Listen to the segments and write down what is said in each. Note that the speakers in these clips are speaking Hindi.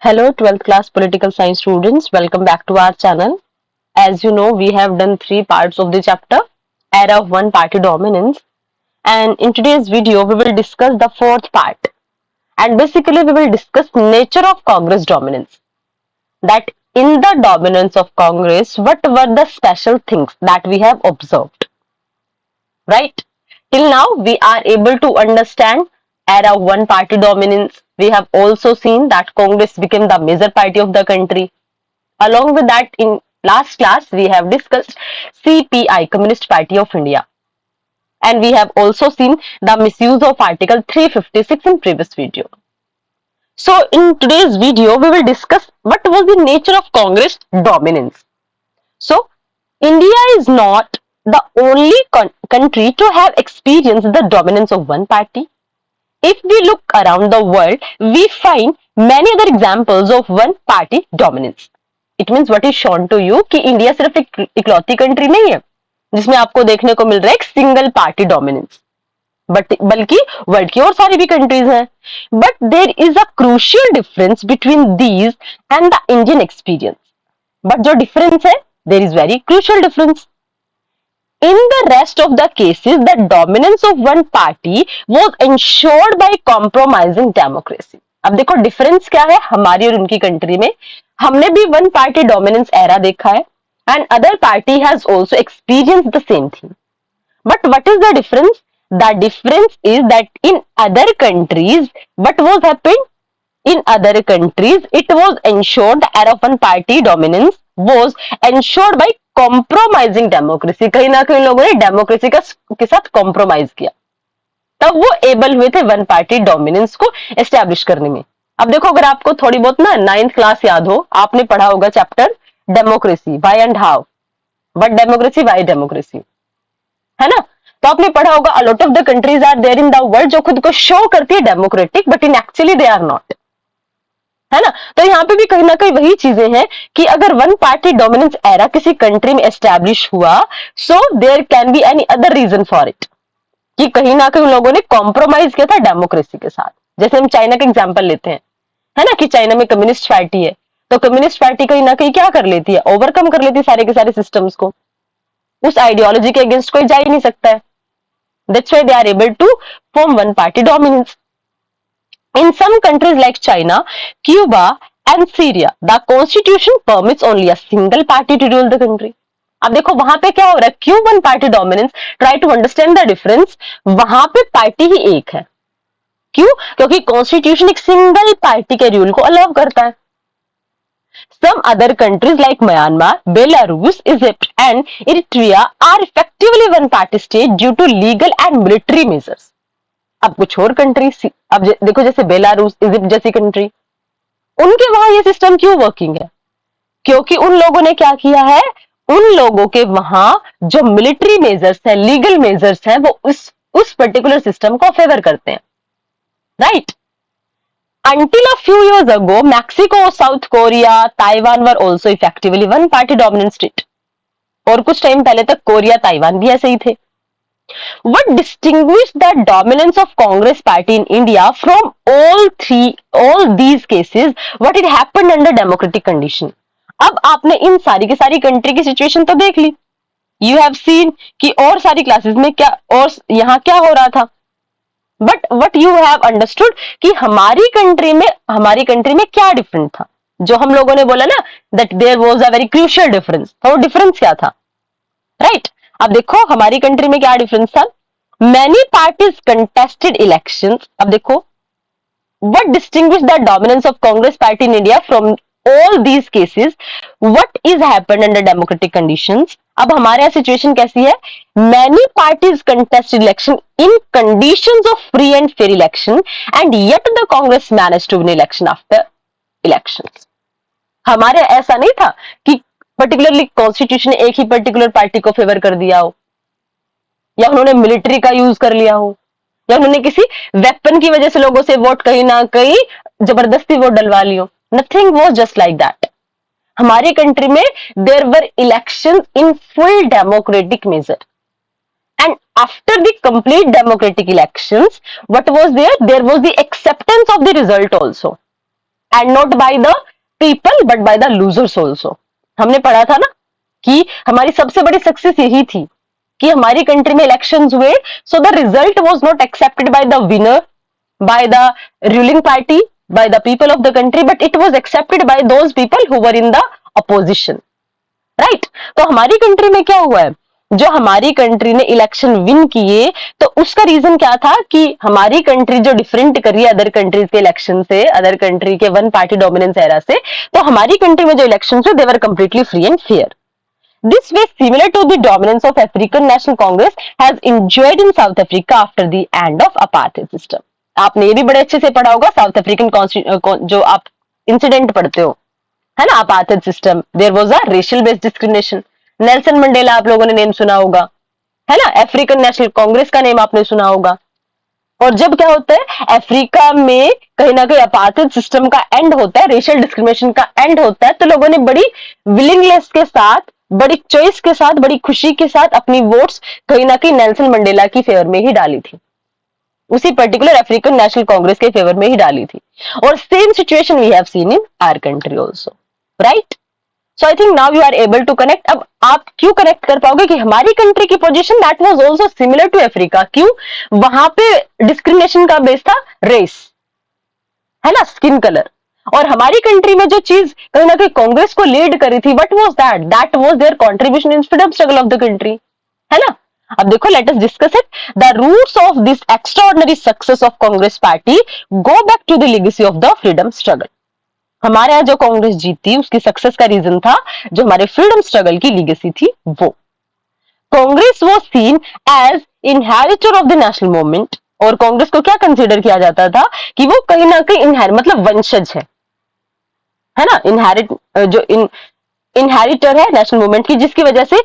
Hello, 12th class political science students. Welcome back to our channel. As you know, we have done three parts of the chapter, Era of One Party Dominance. And in today's video, we will discuss the fourth part. And basically, we will discuss nature of Congress dominance. That in the dominance of Congress, what were the special things that we have observed? Right? Till now, we are able to understand era of one party dominance. We have also seen that Congress became the major party of the country. Along with that, in last class, we have discussed CPI, Communist Party of India. And we have also seen the misuse of Article 356 in previous video. So in today's video, we will discuss what was the nature of Congress dominance. So India is not the only country to have experienced the dominance of one party. If we look around the world, we find many other examples of one party dominance. It means what is shown to you कि इंडिया सिर्फ एक इकलौती कंट्री नहीं है जिसमें आपको देखने को मिल रहा है एक सिंगल पार्टी डोमिनेंस, बल्कि वर्ल्ड की और सारी भी कंट्रीज हैं. But there is a crucial difference between these and the Indian experience. But जो डिफरेंस है, there is very crucial difference. In the rest of the cases, the dominance of one party was ensured by compromising democracy. अब देखो डिफरेंस क्या है हमारी और उनकी कंट्री में. हमने भी वन पार्टी डोमिनेंस एरा देखा है and other party has also experienced the same thing. But what is the difference? The difference is that in other countries, what was happened? In other countries, it was ensured the era of one party dominance was ensured by compromising democracy. कहीं ना कहीं लोगों ने डेमोक्रेसी के साथ कॉम्प्रोमाइज किया, तब वो एबल हुए थे वन पार्टी डोमिनेंस को एस्टेब्लिश करने में. अब देखो, अगर आपको थोड़ी बहुत ना 9th क्लास याद हो, आपने पढ़ा होगा chapter democracy why and how. What democracy, why democracy, है ना. तो आपने पढ़ा होगा a lot of the countries are there in the world जो खुद को शो करती है democratic, but in actually they are not, है ना. तो यहाँ पे भी कहीं ना कहीं वही चीजें हैं कि अगर वन पार्टी डोमिनेंस एरा किसी कंट्री में एस्टैब्लिश हुआ, so there can be any other reason for it, कि कहीं ना कहीं लोगों ने कॉम्प्रोमाइज किया था डेमोक्रेसी के साथ. जैसे हम चाइना का एग्जांपल लेते हैं, है ना, कि चाइना में कम्युनिस्ट पार्टी है, तो कम्युनिस्ट पार्टी कहीं ना कहीं क्या कर लेती है, ओवरकम कर लेती है सारे के सारे सिस्टम्स को. उस आइडियोलॉजी के अगेंस्ट कोई जा ही नहीं सकता है. That's why they are able to form one party dominance. In some countries like China, Cuba and Syria, the constitution permits only a single party to rule the country. अब देखो वहां पे क्या हो रहा है, क्यों one party dominance. Try to understand the difference. वहां पे पार्टी ही एक है. क्यों? क्योंकि कॉन्स्टिट्यूशन एक सिंगल पार्टी के रूल को अलाउ करता है. Some other countries like Myanmar, Belarus, Egypt and Eritrea are effectively one party state due to legal and military measures. अब कुछ और कंट्री, अब देखो जैसे बेलारूस, इजिप्ट जैसी कंट्री, उनके वहां ये सिस्टम क्यों वर्किंग है? क्योंकि उन लोगों ने क्या किया है, उन लोगों के वहां जो मिलिट्री मेजर्स है, लीगल मेजर्स है, वो उस पर्टिकुलर सिस्टम को फेवर करते हैं. Right. Until a few years ago, Mexico, South Korea, Taiwan were also effectively one party dominant state. और कुछ टाइम पहले तक कोरिया, ताइवान भी ऐसे ही थे. What distinguished the dominance of Congress party in India from all these cases? What had happened under democratic condition? अब आपने इन सारी की सारी कंट्री की सिचुएशन तो देख ली. You have seen कि और सारी क्लासेस में क्या और यहाँ क्या हो रहा था. But what you have understood कि हमारी कंट्री में क्या डिफरेंट था, जो हम लोगों ने बोला ना that there was a very crucial difference. तो डिफरेंस क्या था? राइट. अब देखो हमारी कंट्री में क्या डिफरेंस था. Many parties contested elections. अब देखो what distinguish the dominance of Congress party in India from all these cases. What is happened under democratic conditions. अब हमारे यहाँ सिचुएशन कैसी है, many parties contested election in conditions of free and fair election and yet the Congress manage to win election after elections. हमारे ऐसा नहीं था कि पर्टिकुलरली कॉन्स्टिट्यूशन ने एक ही पर्टिकुलर पार्टी को फेवर कर दिया हो, या उन्होंने मिलिट्री का यूज कर लिया हो, या उन्होंने किसी वेपन की वजह से लोगों से वोट कहीं ना कहीं जबरदस्ती वोट डलवा लियो. Nothing was just like that. हमारी कंट्री में there were elections in full democratic major and after the complete democratic elections what was there, there was the acceptance of the result also. And not by the people but by the losers also. हमने पढ़ा था ना कि हमारी सबसे बड़ी सक्सेस यही थी कि हमारी कंट्री में इलेक्शंस हुए, so the result was not accepted by the winner, by the ruling party, bye the people of the country, but it was accepted by those people who were in the opposition, right. तो हमारी कंट्री में क्या हुआ है, जो हमारी कंट्री ने इलेक्शन विन किए, तो उसका रीजन क्या था कि हमारी कंट्री जो डिफरेंट कर रही है अदर कंट्रीज के इलेक्शन से, अदर कंट्री के वन पार्टी डोमिनेंस एरा से, तो हमारी कंट्री में जो इलेक्शन थे they were completely free and fair. This was similar to the dominance of African National Congress has enjoyed in South Africa after the end of apartheid system. आपने ये भी बड़े अच्छे से पढ़ा होगा साउथ अफ्रीकन जो आप इंसिडेंट पढ़ते हो, है ना, apartheid system, there was a racial based discrimination. Nelson Mandela आप लोगों ने नेम सुना होगा, है ना, अफ्रीकन नेशनल कांग्रेस का नेम आपने सुना होगा। और जब क्या होता है अफ्रीका में कहीं ना कहीं अपार्थाइड सिस्टम का एंड होता है, रेशियल डिस्क्रिमिनेशन का एंड होता है, तो लोगों ने बड़ी विलिंगनेस के साथ, बड़ी चॉइस के साथ, बड़ी खुशी के साथ अपनी वोट्स कहीं ना कहीं नेल्सन मंडेला की फेवर में ही डाली थी, उसी पर्टिकुलर अफ्रीकन नेशनल कांग्रेस के फेवर में ही डाली थी। और same situation we have seen in our country also, right. So I think now you are able to connect. अब आप क्यों कनेक्ट कर पाओगे कि हमारी कंट्री की position that was also similar to Africa, क्यों, वहां पे डिस्क्रिमिनेशन का बेस था रेस, है ना, स्किन कलर। और हमारी कंट्री में जो चीज कहीं ना कहीं कांग्रेस को लीड करी थी, what was that, that was their contribution in freedom struggle of the country, है ना। अब देखो, let us discuss it. The roots of this extraordinary success of Congress party go back to the legacy of the freedom struggle. हमारे यहाँ जो कांग्रेस जीती उसकी सक्सेस का रीजन था जो हमारे फ्रीडम स्ट्रगल की लीगेसी थी वो। Congress was seen as inheritor of the national movement, और कांग्रेस को क्या कंसीडर किया जाता था कि वो कहीं ना कहीं मतलब वंशज है ना, जो इनहेरिटर है नेशनल मूवमेंट की, जिसकी वजह से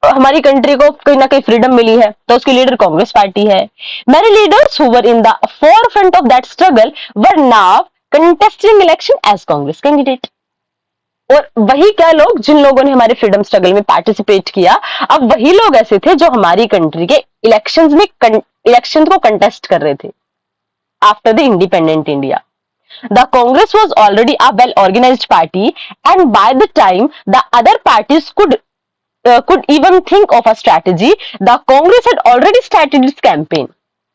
हमारी कंट्री को कहीं ना कहीं फ्रीडम मिली है, तो उसकी लीडर कांग्रेस पार्टी है। Many leaders who were in the forefront of that struggle were now contesting election as Congress candidate. और वही क्या लोग, जिन लोगों ने हमारे फ्रीडम स्ट्रगल में पार्टिसिपेट किया, अब वही लोग ऐसे थे जो हमारी कंट्री के इलेक्शंस में इलेक्शन को कंटेस्ट कर रहे थे after the independent India. The Congress was already a well-organized party, and by the time the other parties could even think of a strategy, the Congress had already started its campaign.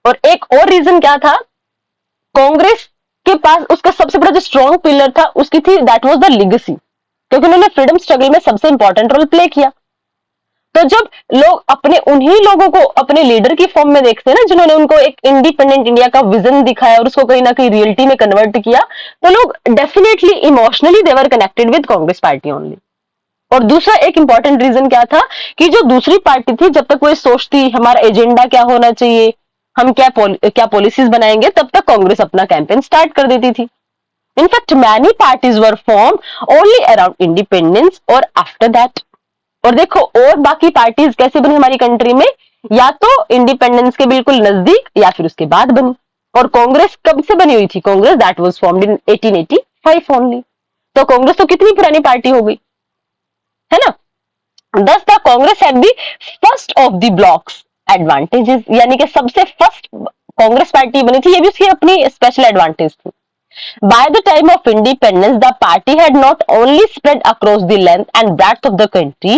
और एक और रीजन क्या था, कांग्रेस के पास उसका सबसे बड़ा जो स्ट्रॉन्ग पिलर था उसकी थी, दैट वाज द लीगेसी, क्योंकि उन्होंने फ्रीडम स्ट्रगल में सबसे इंपॉर्टेंट रोल प्ले किया। तो जब लोग अपने उन्हीं लोगों को अपने लीडर की फॉर्म में देखते हैं ना, जिन्होंने उनको एक इंडिपेंडेंट इंडिया का विजन दिखाया और उसको कहीं ना कहीं रियलिटी में कन्वर्ट किया, तो लोग definitely emotionally they were connected with Congress party only. और दूसरा एक इंपॉर्टेंट रीजन क्या था कि जो दूसरी पार्टी थी, जब तक वो सोचती हमारा एजेंडा क्या होना चाहिए, हम क्या पॉलिसीज बनाएंगे, तब तक कांग्रेस अपना कैंपेन स्टार्ट कर देती थी। In fact many parties were form only around independence और आफ्टर दैट। और देखो, और बाकी पार्टीज कैसे बनी हमारी कंट्री में, या तो इंडिपेंडेंस के बिल्कुल नजदीक या फिर उसके बाद बनी। और कांग्रेस कब से बनी हुई थी, Congress that was formed in 1885 only. तो कांग्रेस तो कितनी पुरानी पार्टी हो गई, है ना। दस the Congress had the first of the blocks advantages, यानी कि सबसे फर्स्ट कांग्रेस पार्टी बनी थी, ये भी उसकी अपनी स्पेशल एडवांटेज थी। By the time of independence, the party had not only spread across the length and breadth of the country,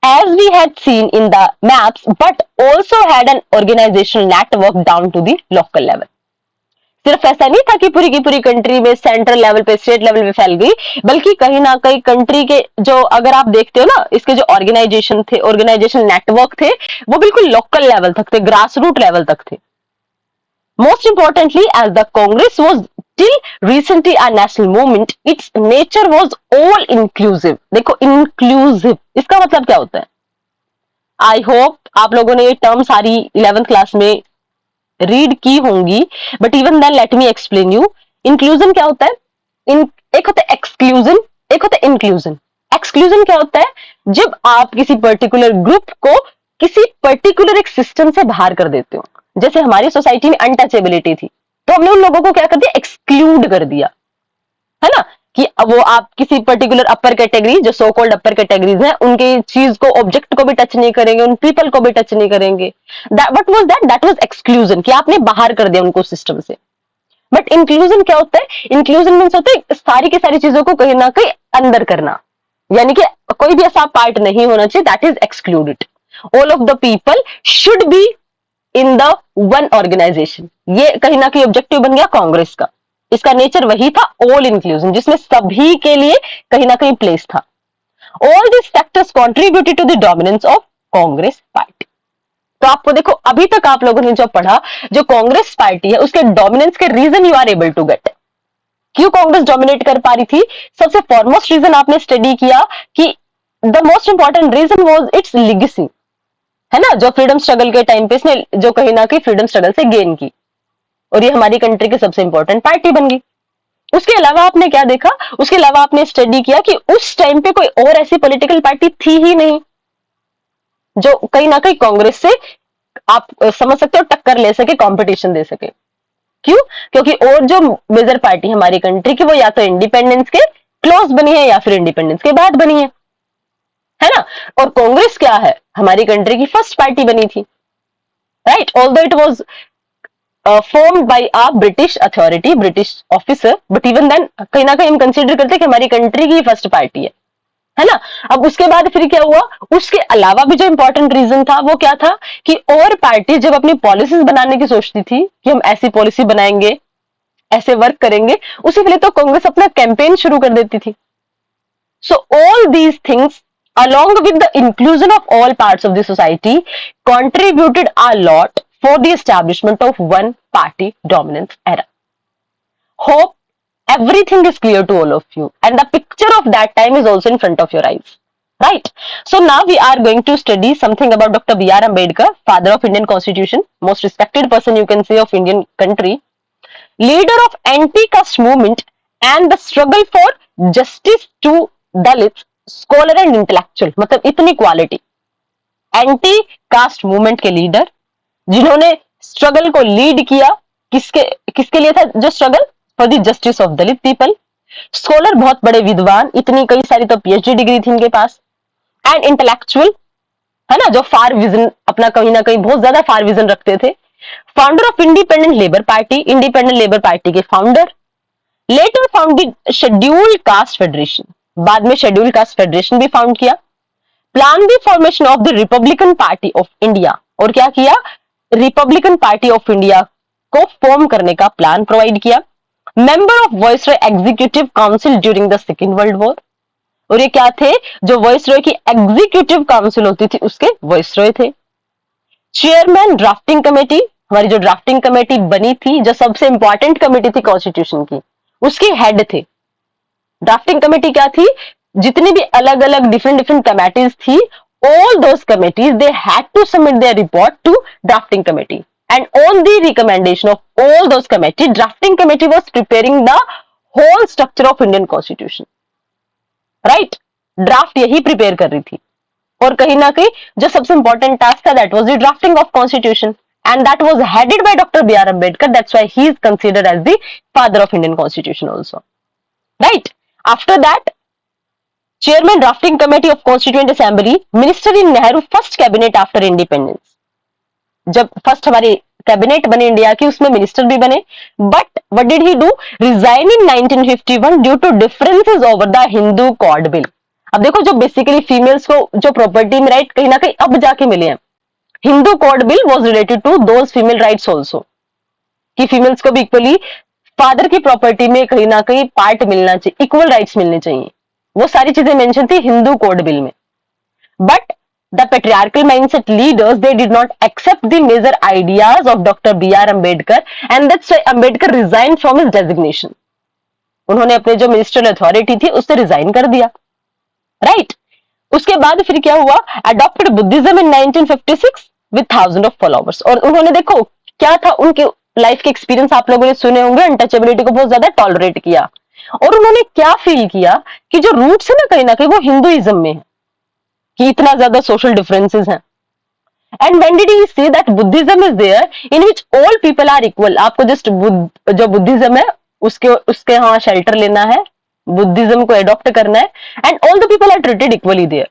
as we had seen in the maps, but also had an organizational network down to the local level. सिर्फ ऐसा नहीं था कि पूरी की पूरी कंट्री में सेंट्रल लेवल पे, स्टेट लेवल पे फैल गई, बल्कि कहीं ना कहीं कंट्री के जो, अगर आप देखते हो ना, इसके जो ऑर्गेनाइजेशन थे, ऑर्गेनाइजेशन नेटवर्क थे, वो बिल्कुल लोकल लेवल तक थे, ग्रास रूट लेवल तक थे। Most importantly, as the Congress was till recently a national movement, its nature was all inclusive. देखो, inclusive इसका मतलब क्या होता है? I hope आप लोगों ने ये टर्म सारी 11th क्लास में रीड की होंगी, but even then let me explain you. Inclusion क्या होता है? एक होता है एक्सक्लूजन, एक होता है इंक्लूजन। एक्सक्लूजन क्या होता है? जब आप किसी पर्टिकुलर ग्रुप को किसी पर्टिकुलर एक सिस्टम से बाहर कर देते हो। जैसे हमारी सोसाइटी में अनटचेबिलिटी थी, तो हमने उन लोगों को क्या कर दिया, एक्सक्लूड कर दिया, है ना, कि वो आप किसी पर्टिकुलर अपर कैटेगरी, जो सो कॉल्ड अपर कैटेगरीज हैं, उनके चीज को, ऑब्जेक्ट को भी टच नहीं करेंगे, उन पीपल को भी टच नहीं करेंगे। What was that? That was exclusion, कि आपने बाहर कर दिया उनको सिस्टम से। बट इंक्लूजन क्या होता है? इंक्लूजन मीन्स होता है सारी की सारी चीजों को कहीं ना कहीं अंदर करना, यानी कि कोई भी ऐसा पार्ट नहीं होना चाहिए that is excluded. All of the people should be in the one organization. ये कहीं ना कहीं ऑब्जेक्टिव बन गया कांग्रेस का. इसका नेचर वही था, ऑल इंक्लूजन, जिसमें सभी के लिए कहीं ना कहीं प्लेस था. All this factors contributed to the dominance of Congress party. तो आपको देखो, अभी तक आप लोगों ने जो पढ़ा, जो कांग्रेस पार्टी है उसके डोमिनेंस के reason you are able to get. क्यों कांग्रेस डोमिनेट कर पा रही थी? सबसे फॉरमोस्ट रीजन आपने स्टडी किया कि the most important reason was its legacy, है ना, जो फ्रीडम स्ट्रगल के टाइम पे इसने जो कहीं ना कहीं फ्रीडम स्ट्रगल से गेन की, और ये हमारी कंट्री की सबसे इंपॉर्टेंट पार्टी बन गई. उसके अलावा आपने क्या देखा? उसके अलावा आपने स्टडी किया कि उस टाइम पे कोई और ऐसी पॉलिटिकल पार्टी थी ही नहीं जो कहीं ना कहीं कांग्रेस से आप समझ सकते हो टक्कर ले सके, कंपटीशन दे सके. क्यों? क्योंकि और जो मेजर पार्टी हमारी कंट्री की वो या तो इंडिपेंडेंस के क्लोज बनी है या फिर इंडिपेंडेंस के बाद बनी है ना. और कांग्रेस क्या है? हमारी कंट्री की फर्स्ट पार्टी बनी थी, राइट. Although it was formed by a British authority, British officer, but even then कहीं ना कहीं हम कंसिडर करते हैं कि हमारी कंट्री की फर्स्ट पार्टी है ना. अब उसके बाद फिर क्या हुआ? उसके अलावा भी जो इंपॉर्टेंट रीजन था वो क्या था कि और पार्टी जब अपनी पॉलिसीज बनाने की सोचती थी कि हम ऐसी पॉलिसी बनाएंगे, ऐसे वर्क करेंगे, उससे पहले तो कांग्रेस अपना कैंपेन शुरू कर देती थी. So all these things along with the inclusion of all parts of the society contributed a lot for the establishment of one party dominance era. Hope everything is clear to all of you and the picture of that time is also in front of your eyes, right? So now we are going to study something about Dr. B.R. Ambedkar, father of Indian Constitution, most respected person you can say of Indian country, leader of anti-caste movement and the struggle for justice to Dalits, scholar and intellectual, मतलब इतनी क्वालिटी. एंटी कास्ट मूवमेंट के लीडर जिन्होंने स्ट्रगल को लीड किया, किसके किसके लिए था जो struggle? For the justice of Dalit people. Scholar, बहुत बड़े विद्वान, इतनी कई सारी तो पीएचडी डिग्री थी इनके पास. एंड इंटेलेक्चुअल, है ना, जो फार विजन, अपना कहीं ना कहीं बहुत ज्यादा फार विजन रखते थे. Founder of Independent Labour Party, Independent Labour Party के founder. Later founded Scheduled Caste Federation, बाद में शेड्यूल कास्ट फेडरेशन भी फाउंड किया. Plan the formation of the Republican Party of India, और क्या किया? रिपब्लिकन पार्टी ऑफ इंडिया को फॉर्म करने का प्लान प्रोवाइड किया. Member of Viceroy Executive Council during the Second World War, और ये क्या थे? जो वॉइसरॉय की एग्जीक्यूटिव काउंसिल होती थी उसके वॉइसरॉय थे. चेयरमैन ड्राफ्टिंग कमेटी, हमारी जो ड्राफ्टिंग कमेटी बनी थी, जो सबसे इंपॉर्टेंट कमेटी थी कॉन्स्टिट्यूशन की, उसके हेड थे. ड्राफ्टिंग कमेटी क्या थी? जितनी भी अलग अलग डिफरेंट कमेटीज थी, all those committees they had to submit their report to drafting committee, and on the recommendation of all those committee, drafting committee was preparing the whole structure of Indian constitution, right? Draft यही प्रिपेयर कर रही थी, और कहीं ना कहीं जो सबसे इंपॉर्टेंट टास्क था that was the drafting of constitution, and that was headed by Dr. B.R. Ambedkar. That's why he is considered as the father of Indian constitution also, right? After that, chairman drafting committee of constituent assembly, minister in Nehru first cabinet after independence. जब फर्स्ट हमारी कैबिनेट बनी इंडिया की, उसमें मिनिस्टर भी बने. But what did he do? Resign in 1951 due to differences over the Hindu code bill. अब देखो, जो बेसिकली फीमेल्स को जो प्रॉपर्टी में राइट कहीं ना कहीं अब जाके मिले हैं, Hindu code bill was related to those female rights also, कि फीमेल्स को भी इक्वली फादर की प्रॉपर्टी में कहीं ना कहीं पार्ट मिलना चाहिए, इक्वल राइट्स मिलने चाहिए. वो सारी चीजें मेंशन थी हिंदू कोड बिल में. But the patriarchal mindset leaders they did not accept the major ideas of doctor B.R. Ambedkar, and that's why Ambedkar resign from his designation. उन्होंने अपने जो मिनिस्ट्रियल अथॉरिटी थी उससे रिजाइन कर दिया, राइट? उसके बाद फिर क्या हुआ? Adopted Buddhism in 1956 with 1000 of followers. और उन्होंने देखो क्या था, उनके लाइफ के एक्सपीरियंस आप लोगों ने सुने होंगे, अनटचेबिलिटी को बहुत ज्यादा टॉलरेट किया, और उन्होंने क्या फील किया कि जो रूट्स है ना कहीं वो हिंदुइज्म में है, कि इतना ज्यादा सोशल डिफरेंसेस हैं. And when did he say that Buddhism is there in which all people are equal. आपको जस्ट जो बुद्धिज्म है उसके हाँ शेल्टर लेना है, बुद्धिज्म को एडॉप्ट करना है, and all the people are treated equally there.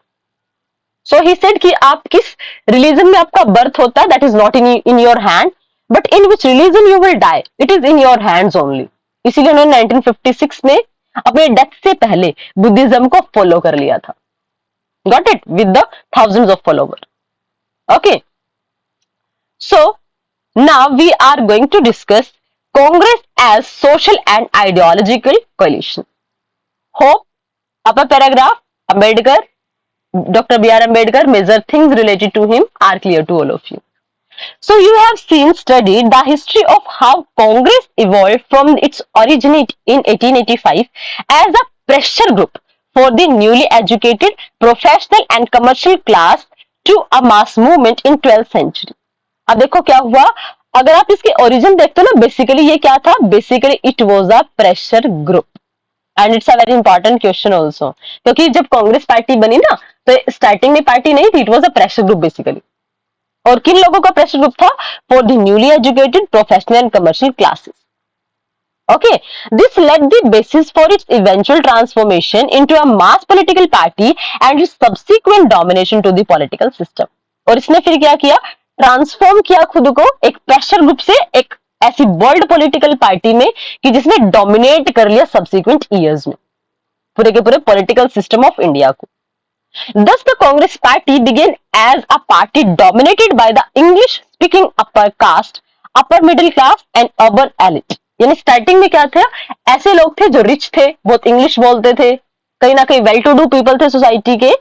So he said कि आप किस रिलीजन में आपका बर्थ होता है that is not in your hand, but in which religion you will die it is in your hands only. इसीलिए उन्होंने 1956 में अपने डेथ से पहले बुद्धिज्म को फॉलो कर लिया था। Got it? With the thousands of follower. Okay, so now we are going to discuss Congress as social and ideological coalition. Hope upper paragraph Ambedkar, Dr. B.R. Ambedkar, major things related to him are clear to all of you. So you have studied the history of how Congress evolved from its originate in 1885 as a pressure group for the newly educated professional and commercial class to a mass movement in 12th century. अब देखो क्या हुआ, अगर आप इसके ओरिजिन देखते हो ना, बेसिकली ये क्या था, basically it was a pressure group and it's a very important question also, क्योंकि जब कांग्रेस पार्टी बनी ना तो स्टार्टिंग में पार्टी नहीं थी, it was a pressure group basically. और किन लोगों का प्रेशर ग्रुप था? For the newly educated professional and commercial classes. Okay, this led the basis for its eventual transformation into a mass political party and its subsequent domination to the political system. और इसने फिर क्या किया? ट्रांसफॉर्म किया खुद को एक प्रेशर ग्रुप से एक ऐसी वर्ल्ड पॉलिटिकल पार्टी में कि जिसने डोमिनेट कर लिया सबसीक्वेंट ईयर्स में पूरे के पूरे पॉलिटिकल सिस्टम ऑफ इंडिया को। Thus, the Congress Party began as a party dominated by the English-speaking upper caste, upper middle class, and urban elite. यानी स्टार्टिंग में क्या था? ऐसे लोग थे जो रिच थे, बहुत इंग्लिश बोलते थे, कहीं ना कहीं वेल टू डू पीपल थे सोसाइटी के।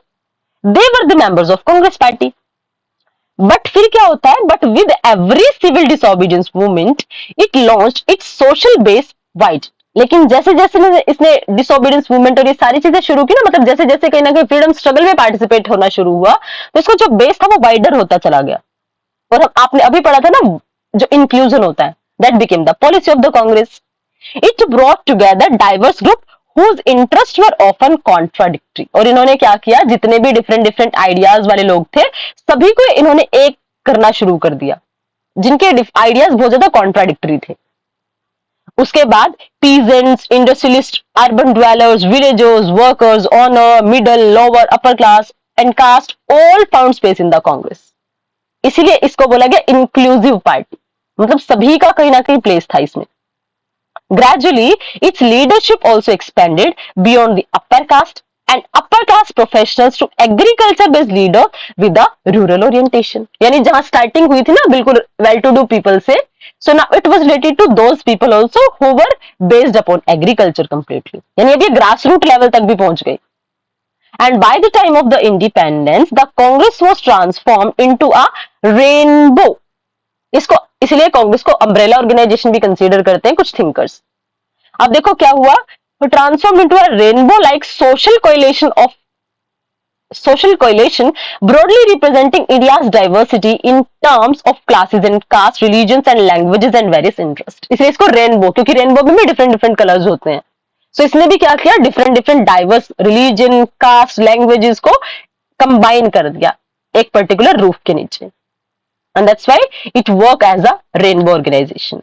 They were the members of Congress party. But फिर क्या होता है? But with every civil disobedience movement it launched its social base wide. लेकिन जैसे जैसे इसने डिसोबीडियंस मूवमेंट और ये सारी चीजें शुरू की ना, मतलब जैसे जैसे कहीं ना कहीं फ्रीडम स्ट्रगल में पार्टिसिपेट होना शुरू हुआ, तो इसका जो बेस था वो वाइडर होता चला गया। और आपने अभी पढ़ा था ना, जो इंक्लूजन होता है, that became the policy of the Congress. It brought together diverse group whose interests were often contradictory। और इन्होंने क्या किया? जितने भी डिफरेंट आइडियाज वाले लोग थे, सभी को इन्होंने एक करना शुरू कर दिया, जिनके आइडियाज बहुत ज्यादा कॉन्ट्राडिक्टरी थे। उसके बाद peasants, industrialist, urban dwellers, villagers, workers, owner, middle, lower, upper class and caste all found space in the Congress. इसीलिए इसको बोला गया इंक्लूसिव पार्टी, मतलब सभी का कहीं ना कहीं प्लेस था इसमें। Gradually, its leadership also expanded beyond the upper caste and upper class professionals to agriculture-based leader with a rural orientation. यानी जहां स्टार्टिंग हुई थी ना बिल्कुल well-to-do people से, so now it was related to those people also who were based upon agriculture completely. यानी अब ये grassroots level तक भी पहुंच गई. And by the time of the independence, the Congress was transformed into a rainbow. इसको इसलिए कांग्रेस को अम्ब्रेला ऑर्गेनाइजेशन भी कंसीडर करते हैं कुछ थिंकर्स। अब देखो क्या हुआ, transform into a rainbow like social coalition broadly representing India's diversity in terms of classes and caste, religions and languages and various interest. इसलिए इसको रेनबो, क्योंकि रेनबो में भी डिफरेंट कलर्स होते हैं, सो इसने भी क्या किया? Different diverse religion, caste, languages को कंबाइन कर दिया एक पर्टिकुलर रूफ के नीचे। And that's why it works as a rainbow organization,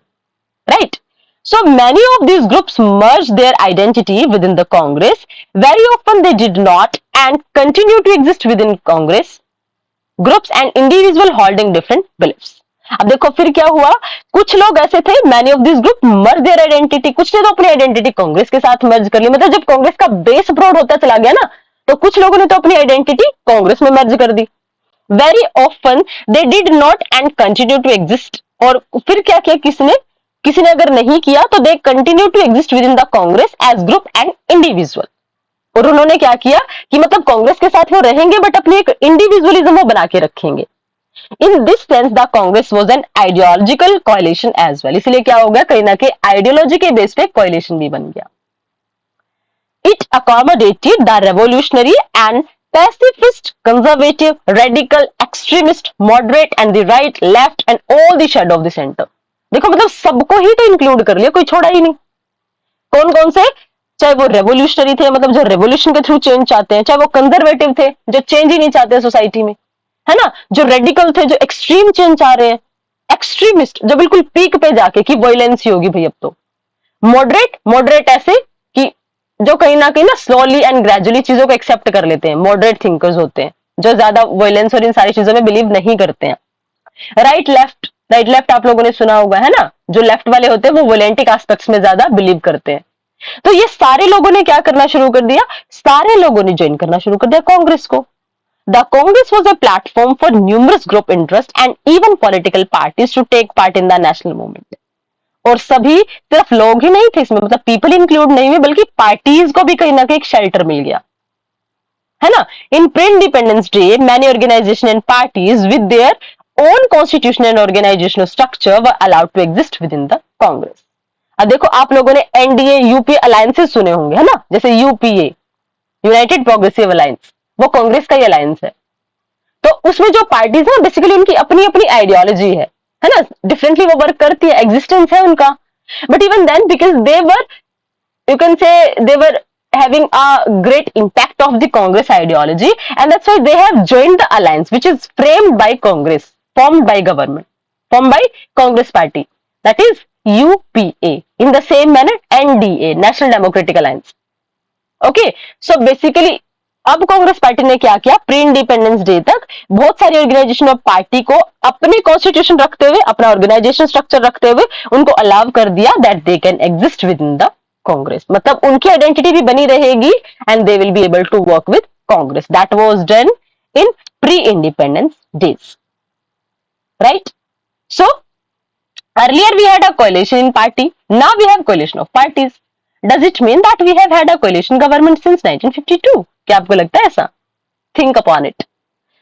right? So many of these groups merged their identity within the Congress. Very often they did not and continue to exist within Congress groups and individual holding different beliefs. अब देखो फिर क्या हुआ, कुछ लोग ऐसे थे, many of these group merge their identity, कुछ ने तो अपनी आइडेंटिटी कांग्रेस के साथ मर्ज कर ली। मतलब जब कांग्रेस का बेस ब्रॉड होता चला गया ना, तो कुछ लोगों ने तो अपनी आइडेंटिटी कांग्रेस में मर्ज कर दी। Very often they did not and continue to exist। और फिर क्या किया किसी ने अगर नहीं किया तो they continue to exist within the Congress as group and individual। और उन्होंने क्या किया कि मतलब कांग्रेस के साथ वो रहेंगे बट अपनी एक इंडिविजुअलिज्म वो बना के रखेंगे। In this sense the Congress was an ideological coalition as well। इसलिए क्या हो गया, कहीं ना कहीं आइडियोलॉजी के बेस पे coalition भी बन गया। It accommodated the revolutionary and pacifist, conservative, radical, extremist, moderate and the right, left and all the shadow of the center। देखो मतलब सबको ही तो इंक्लूड कर लिया, कोई छोड़ा ही नहीं। कौन कौन से? चाहे वो रेवोल्यूशनरी थे, मतलब जो रेवोल्यूशन के थ्रू चेंज चाहते हैं, चाहे वो कंजर्वेटिव थे जो चेंज ही नहीं चाहते सोसाइटी में, है ना, जो रेडिकल थे जो एक्सट्रीम चेंज चाह रहे हैं, एक्सट्रीमिस्ट जो बिल्कुल पीक पे जाके कि वायलेंस ही होगी भाई अब तो, मॉडरेट ऐसे कि जो कहीं ना स्लोली एंड ग्रेजुअली चीजों को एक्सेप्ट कर लेते हैं, मॉडरेट थिंकर्स होते हैं जो ज्यादा वायलेंस और इन सारी चीजों में बिलीव नहीं करते हैं। राइट लेफ्ट राइट लेफ्ट आप लोगों ने सुना होगा, है ना, जो लेफ्ट वाले होते हैं वो वोलेंटिक एस्पेक्ट्स में ज्यादा बिलीव करते हैं। तो ये सारे लोगों ने क्या करना शुरू कर दिया, सारे लोगों ने ज्वाइन करना शुरू कर दिया कांग्रेस को। The Congress was a platform for numerous group interest and even political parties to take part in the national movement. और सभी सिर्फ लोग ही नहीं थे इसमें, मतलब पीपल इंक्लूड नहीं हुए, बल्कि पार्टीज को भी कहीं ना कहीं एक शेल्टर मिल गया, है ना। In pre independence day many organization and parties with their own constitution and organizational structure were allowed to exist within the Congress. अब देखो आप लोगों ने एनडीए यूपीए अलायंसेस सुने होंगे, है ना, जैसे यूपीए यूनाइटेड प्रोग्रेसिव अलायंस, वो कांग्रेस का ही अलायंस है। तो उसमें जो पार्टीज है बेसिकली उनकी अपनी अपनी आइडियोलॉजी है ना, डिफरेंटली वो वर्क करती है, एग्जिस्टेंस है उनका। But even then because they were, you can say they were having a great impact of the Congress ideology, and that's why they have joined the alliance which is framed by Congress, formed by government, formed by Congress party, that is UPA, in the same manner NDA, National Democratic Alliance. Okay, so basically अब कांग्रेस पार्टी ने क्या किया, प्री इंडिपेंडेंस डे तक बहुत सारी ऑर्गेनाइजेशन और पार्टी को अपने कॉन्स्टिट्यूशन रखते हुए, अपना ऑर्गेनाइजेशन स्ट्रक्चर रखते हुए उनको अलाउ कर दिया that they can exist within the Congress, मतलब उनकी आइडेंटिटी भी बनी रहेगी and they will be able to work with Congress. That was done in pre independence days, right. So earlier we had a coalition in party, now we have coalition of parties. Does it mean that we have had a coalition government since 1952? क्या आपको लगता है ऐसा? Think upon it.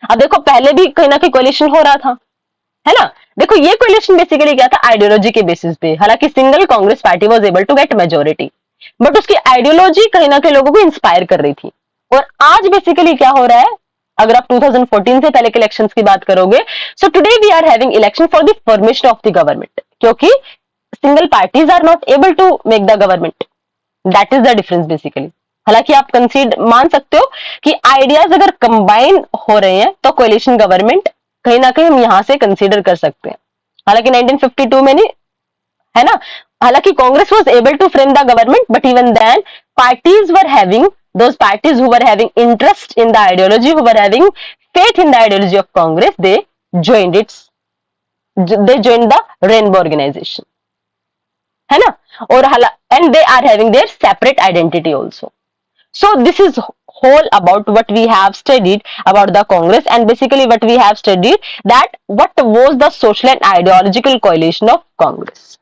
अब देखो पहले भी कहीं ना कहीं कोलिशन हो रहा था, है ना। देखो ये कोलिशन बेसिकली क्या था, आइडियोलॉजी के बेसिस पे, हालांकि single Congress party was able to get majority, but उसकी आइडियोलॉजी कहीं ना कहीं लोगों को इंस्पायर कर रही थी। और आज बेसिकली क्या हो रहा है, अगर आप 2014 से पहले के इलेक्शंस की बात करोगे, so today we are having election for the formation of the government, क्योंकि single parties are not able to make the government, that is the difference basically. हालांकि आप कंसीडर मान सकते हो कि आइडियाज अगर कंबाइन हो रहे हैं तो कोलिशन गवर्नमेंट कहीं ना कहीं हम यहां से कंसीडर कर सकते हैं, हालांकि 1952 में नहीं, है ना। हालांकि Congress was able to frame the government, but even then parties were having, those parties who were having interest in the ideology, who were having faith in the ideology of Congress, they joined the Rainbow Organization, है ना। और and they are having their separate identity also. So this is whole about what we have studied about the Congress, and basically what we have studied that what was the social and ideological coalition of Congress,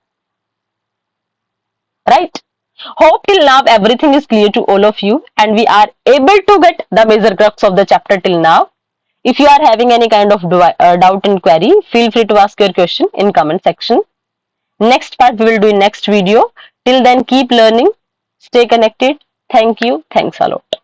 right. Hope till now everything is clear to all of you and we are able to get the major crux of the chapter till now. If you are having any kind of doubt and query, feel free to ask your question in comment section. Next part we will do in next video. Till then keep learning, stay connected. Thank you. Thanks a lot.